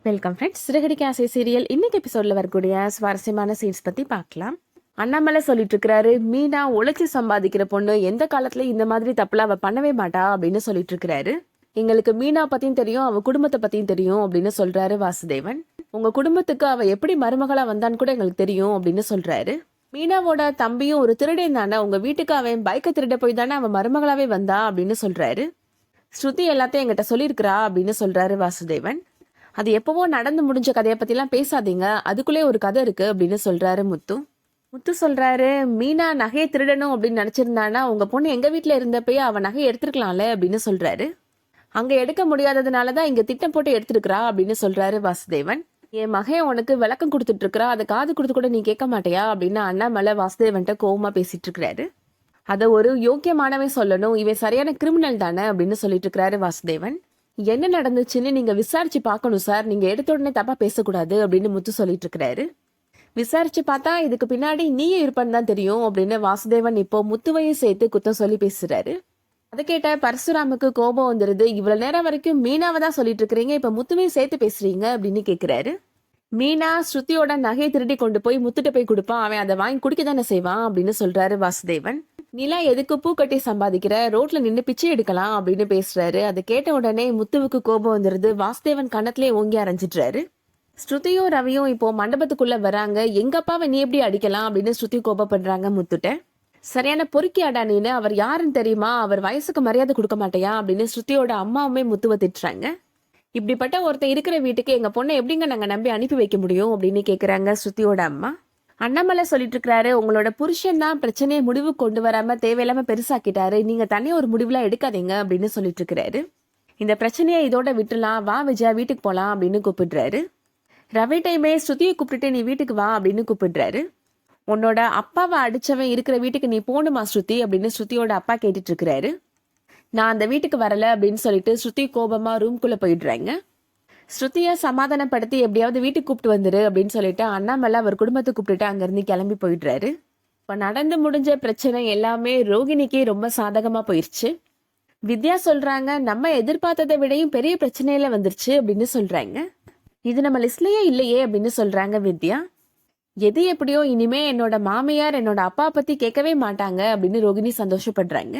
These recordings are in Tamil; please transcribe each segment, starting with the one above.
Welcome friends. சிறகடிக்க ஆசை சீரியல் இன்னைக்கு எபிசோட்ல வரக்கூடிய சுவாரஸ்யமான சீன்ஸ் பத்தி பார்க்கலாம். அண்ணாமலை சொல்லிட்டு இருக்கிறாரு, மீனா உழைச்சி சம்பாதிக்கிற பொண்ணு, எந்த காலத்துல இந்த மாதிரி தப்புல அவ பண்ணவே மாட்டா அப்படின்னு சொல்லிட்டு இருக்கிறாரு. எங்களுக்கு மீனா பத்தியும் தெரியும், அவ குடும்பத்தை பத்தியும் தெரியும் அப்படின்னு சொல்றாரு வாசுதேவன். உங்க குடும்பத்துக்கு அவ எப்படி மருமகளா வந்தான்னு கூட எங்களுக்கு தெரியும் அப்படின்னு சொல்றாரு. மீனாவோட தம்பியும் ஒரு திருடன் தானே, உங்க வீட்டுக்கு அவன் பைக்கை திருட போய் தானே அவன் மருமகளாவே வந்தா அப்படின்னு சொல்றாரு. ஸ்ருதி எல்லாத்தையும் என்கிட்ட சொல்லியிருக்கிறா அப்படின்னு சொல்றாரு வாசுதேவன். அது எப்பவோ நடந்து முடிஞ்ச கதையை பத்திலாம் பேசாதீங்க, அதுக்குள்ளே ஒரு கதை இருக்கு அப்படின்னு சொல்றாரு முத்து. முத்து சொல்றாரு, மீனா நகையை திருடணும் அப்படின்னு நினைச்சிருந்தானா உங்க பொண்ணு எங்க வீட்டுல இருந்தப்பயே அவ நகையை எடுத்துருக்கலாம்ல அப்படின்னு சொல்றாரு. அங்க எடுக்க முடியாததுனாலதான் இங்க திட்டம் போட்டு எடுத்திருக்கிறா அப்படின்னு சொல்றாரு வாசுதேவன். என் மகைய உனக்கு விளக்கம் கொடுத்துட்டு இருக்கிறா, அதை காது கொடுத்து கூட நீ கேட்க மாட்டியா அப்படின்னு அண்ணாமலை வாசுதேவன்ட்ட கோவமா பேசிட்டு இருக்கிறாரு. அதை ஒரு யோக்கியமானவன் சொல்லணும், இவன் சரியான கிரிமினல் தானே அப்படின்னு சொல்லிட்டு இருக்கிறாரு வாசுதேவன். என்ன நடந்துச்சுன்னு நீங்க விசாரிச்சு பார்க்கணும் சார், நீங்க எடுத்த உடனே தப்பா பேசக்கூடாது அப்படின்னு முத்து சொல்லிட்டு இருக்கிறாரு. விசாரிச்சு பார்த்தா இதுக்கு பின்னாடி நீயே இருப்பன்னு தான் தெரியும் அப்படின்னு வாசுதேவன் இப்போ முத்துவையும் சேர்த்து குத்தம் சொல்லி பேசுறாரு. அதை கேட்ட பரசுராமுக்கு கோபம் வந்துருது. இவ்வளவு நேரம் வரைக்கும் மீனாவை தான் சொல்லிட்டு இருக்கிறீங்க, இப்ப முத்துவையும் சேர்த்து பேசுறீங்க அப்படின்னு கேக்குறாரு. மீனா ஸ்ருதியோட நகையை திருடி கொண்டு போய் முத்துட்ட போய் கொடுப்பான், அவன் அதை வாங்கி குடிக்க தானே செய்வான் அப்படின்னு சொல்றாரு வாசுதேவன். நிலா எதுக்கு பூ கட்டி சம்பாதிக்கிற, ரோட்ல நின்று பிச்சை எடுக்கலாம் அப்படின்னு பேசுறாரு. அதை கேட்ட உடனே முத்துவுக்கு கோபம் வந்துருது. வாசுதேவன் கண்ணத்திலே ஓங்கி அரைஞ்சிடுறாரு. ஸ்ருதியும் ரவியும் இப்போ மண்டபத்துக்குள்ள வராங்க. எங்க அப்பாவை நீ எப்படி அடிக்கலாம் அப்படின்னு ஸ்ருதி கோபப்படுறாங்க முத்துட்ட. சரியான பொறுக்கி ஆடா நீனு, அவர் யாருன்னு தெரியுமா, அவர் வயசுக்கு மரியாதை கொடுக்க மாட்டேயா அப்படின்னு ஸ்ருதியோட அம்மாவுமே முத்துவை திட்டுறாங்க. இப்படிப்பட்ட ஒருத்தன் இருக்கிற வீட்டுக்கு எங்க பொண்ணை எப்படிங்க நாங்க நம்பி அனுப்பி வைக்க முடியும் அப்படின்னு கேக்குறாங்க ஸ்ருதியோட அம்மா. அண்ணாமலை சொல்லிட்டு இருக்கிறாரு, உங்களோட புருஷன் தான் பிரச்சனையை முடிவு கொண்டு வராம தேவையில்லாம பெருசாக்கிட்டாரு, நீங்க தனியா ஒரு முடிவுலாம் எடுக்காதீங்க அப்படின்னு சொல்லிட்டு இருக்கிறாரு. இந்த பிரச்சனையை இதோட விட்டுலாம், வா விஜயா வீட்டுக்கு போலாம் அப்படின்னு கூப்பிடுறாரு. ரவி டைமே ஸ்ருதியை கூப்பிட்டுட்டு நீ வீட்டுக்கு வா அப்படின்னு கூப்பிடுறாரு. உன்னோட அப்பாவை அடிச்சவன் இருக்கிற வீட்டுக்கு நீ போகணுமா ஸ்ருதி அப்படின்னு ஸ்ருதியோட அப்பா கேட்டுட்டு இருக்கிறாரு. நான் அந்த வீட்டுக்கு வரல அப்படின்னு சொல்லிட்டு ஸ்ருதி கோபமா ரூம்குள்ள போயிடுறாங்க. ஸ்ருதியை சமாதானப்படுத்தி எப்படியாவது வீட்டுக்கு கூப்பிட்டு வந்துரு அப்படின்னு சொல்லிட்டு அண்ணாமலை அவர் குடும்பத்தை கூப்பிட்டுட்டு அங்கிருந்து கிளம்பி போயிடுறாரு. இப்போ நடந்து முடிஞ்ச பிரச்சனை எல்லாமே ரோகிணிக்கு ரொம்ப சாதகமா போயிடுச்சு. வித்யா சொல்றாங்க, நம்ம எதிர்பார்த்ததை விடையும் பெரிய பிரச்சனையில வந்துருச்சு அப்படின்னு சொல்றாங்க. இது நம்ம லிஸ்ட்லயே இல்லையே அப்படின்னு சொல்றாங்க வித்யா. எது எப்படியோ இனிமே என்னோட மாமியார் என்னோட அப்பா பத்தி கேட்கவே மாட்டாங்க அப்படின்னு ரோகிணி சந்தோஷப்படுறாங்க.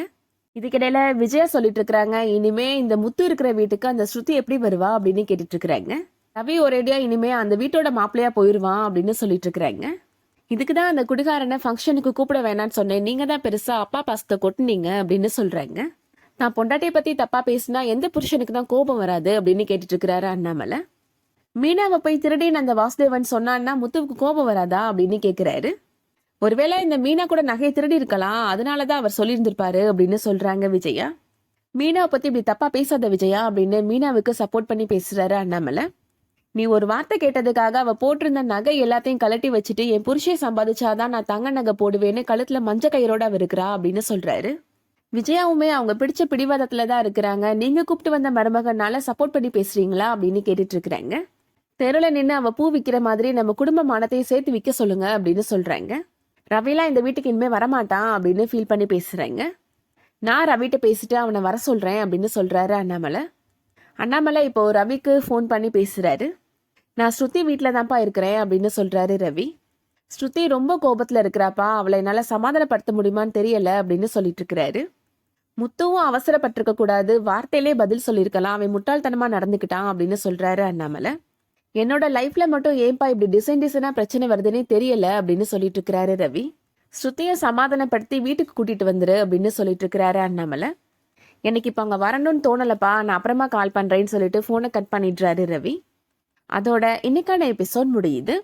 இதுக்கிடையில விஜயா சொல்லிட்டு இருக்கிறாங்க, இனிமே இந்த முத்து இருக்கிற வீட்டுக்கு அந்த ஸ்ருதி எப்படி வருவா அப்படின்னு கேட்டுட்டு இருக்கிறாங்க. ரவி ஒரேடியா இனிமே அந்த வீட்டோட மாப்பிள்ளையா போயிருவான் அப்படின்னு சொல்லிட்டு இருக்கிறாங்க. இதுக்குதான் அந்த குடிகாரனை ஃபங்க்ஷனுக்கு கூப்பிட வேணான்னு சொன்னேன், நீங்க தான் பெருசா அப்பா பாசத்தை கொட்டுனீங்க அப்படின்னு சொல்றாங்க. நான் பொண்டாட்டியை பத்தி தப்பா பேசினா எந்த புருஷனுக்கு தான் கோபம் வராது அப்படின்னு கேட்டுட்டு இருக்கிறாரு அண்ணாமலை. மீனாவை போய் திருடின்னு அந்த வாசுதேவன் சொன்னான்னா முத்துவுக்கு கோபம் வராதா அப்படின்னு கேக்குறாரு. ஒருவேளை இந்த மீனா கூட நகையை திருடி இருக்கலாம், அதனாலதான் அவர் சொல்லியிருந்திருப்பாரு அப்படின்னு சொல்றாங்க விஜயா. மீனாவை பத்தி இப்படி தப்பா பேசாத விஜயா அப்படின்னு மீனாவுக்கு சப்போர்ட் பண்ணி பேசுறாரு அண்ணாமலை. நீ ஒரு வார்த்தை கேட்டதுக்காக அவ போட்டிருந்த நகை எல்லாத்தையும் கலட்டி வச்சுட்டு என் புருஷே சம்பாதிச்சாதான் நான் தங்க நகை போடுவேன்னு கழுத்துல மஞ்ச கயிறோட இருக்கிறா அப்படின்னு சொல்றாரு. விஜயாவுமே அவங்க பிடிச்ச பிடிவாதத்துலதான் இருக்கிறாங்க. நீங்க கூப்பிட்டு வந்த மருமகனால சப்போர்ட் பண்ணி பேசுறீங்களா அப்படின்னு கேட்டுட்டு இருக்கிறாங்க. தெருல நின்று அவ பூ விற்கிற மாதிரி நம்ம குடும்ப மானத்தையும் சேர்த்து விற்க சொல்லுங்க அப்படின்னு சொல்றாங்க. ரவிலாம் இந்த வீட்டுக்கு இனிமே வரமாட்டான் அப்படின்னு ஃபீல் பண்ணி பேசுறாங்க. நான் ரவிட்ட பேசிட்டு அவனை வர சொல்றேன் அப்படின்னு சொல்றாரு அண்ணாமலை. அண்ணாமலை இப்போ ரவிக்கு ஃபோன் பண்ணி பேசுறாரு. நான் ஸ்ருதி வீட்டில தான்ப்பா இருக்கிறேன் அப்படின்னு சொல்றாரு ரவி. ஸ்ருதி ரொம்ப கோபத்துல இருக்கிறாப்பா, அவளை என்னால சமாதானப்படுத்த முடியுமான்னு தெரியல அப்படின்னு சொல்லிட்டு இருக்கிறாரு. முத்துவும் அவசரப்பட்டிருக்க கூடாது, வார்த்தையிலே பதில் சொல்லியிருக்கலாம், அவன் முட்டாள்தனமா நடந்துக்கிட்டான் அப்படின்னு சொல்றாரு அண்ணாமலை. என்னோட லைஃப்ல மட்டும் ஏன்பா இப்படி டிசைனா பிரச்சனை வருதுன்னே தெரியல அப்படின்னு சொல்லிட்டு இருக்கிறாரு ரவி. ஸ்ருதியை சமாதானப்படுத்தி வீட்டுக்கு கூட்டிட்டு வந்துரு அப்படின்னு சொல்லிட்டு இருக்கிறாரு அண்ணாமலை. எனக்கு இப்ப அங்க வரணும்னு தோணலப்பா, நான் அப்புறமா கால் பண்றேன்னு சொல்லிட்டு போனை கட் பண்ணிடுறாரு ரவி. அதோட இன்னைக்கான எபிசோட் முடியுது.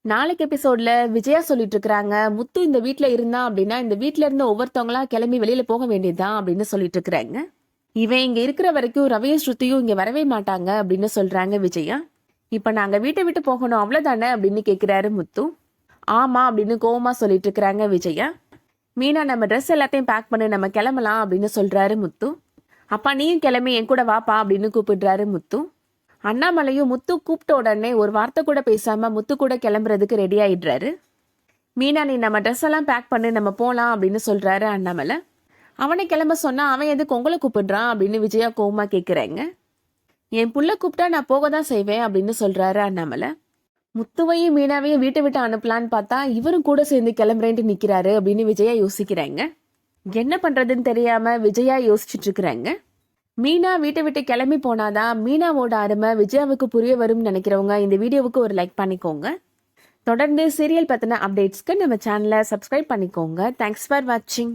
நாளைக்கு எபிசோட்ல விஜயா சொல்லிட்டு இருக்கிறாங்க, முத்து இந்த வீட்டுல இருந்தா அப்படின்னா இந்த வீட்டுல இருந்து ஒவ்வொருத்தவங்களா கிளம்பி வெளியில போக வேண்டியதுதான் அப்படின்னு சொல்லிட்டு இருக்கிறாங்க. இவன் இங்க இருக்கிற வரைக்கும் ரவியும் ஸ்ருதியும் இங்க வரவே மாட்டாங்க அப்படின்னு சொல்றாங்க விஜயா. இப்ப நாங்க வீட்டை விட்டு போகணும் அவ்வளவுதானே அப்படின்னு கேக்குறாரு முத்து. ஆமா அப்படின்னு கோவமா சொல்லிட்டு இருக்கிறாங்க விஜயா. மீனா நம்ம ட்ரெஸ் எல்லாத்தையும் பேக் பண்ணி நம்ம கிளம்பலாம் அப்படின்னு சொல்றாரு முத்து. அப்பா நீயும் கிளம்பி என் கூட வாப்பா அப்படின்னு கூப்பிடுறாரு முத்து. அண்ணாமலையும் முத்து கூப்பிட்ட உடனே ஒரு வார்த்தை கூட பேசாம முத்து கூட கிளம்புறதுக்கு ரெடி ஆயிடுறாரு. மீனா நீ நம்ம ட்ரெஸ் எல்லாம் பேக் பண்ணி நம்ம போலாம் அப்படின்னு சொல்றாரு அண்ணாமலை. அவனை கிளம்ப சொன்னா அவன் எதுக்கு உங்களை கூப்பிடுறான் அப்படின்னு விஜயா கோவமா கேக்குறாங்க. என் புள்ள கூப்பிட்டா நான் போக தான் செய்வேன் அப்படின்னு சொல்றாரு அண்ணாமலை. முத்துவையும் மீனாவையும் வீட்டை விட்டு அனுப்பலான்னு பார்த்தா இவரும் கூட சேர்ந்து கிளம்புறேன்ட்டு நிக்கிறாரு அப்படின்னு விஜயா யோசிக்கிறாங்க. என்ன பண்றதுன்னு தெரியாம விஜயா யோசிச்சுட்டு இருக்கிறாங்க. மீனா வீட்டை விட்டு கிளம்பி போனாதான் மீனாவோட அருமை விஜயாவுக்கு புரிய வரும்னு நினைக்கிறவங்க இந்த வீடியோவுக்கு ஒரு லைக் பண்ணிக்கோங்க. தொடர்ந்து சீரியல் பத்தின அப்டேட்ஸ்க்கு நம்ம சேனலை சப்ஸ்கிரைப் பண்ணிக்கோங்க. தேங்க்ஸ் ஃபார் வாட்சிங்.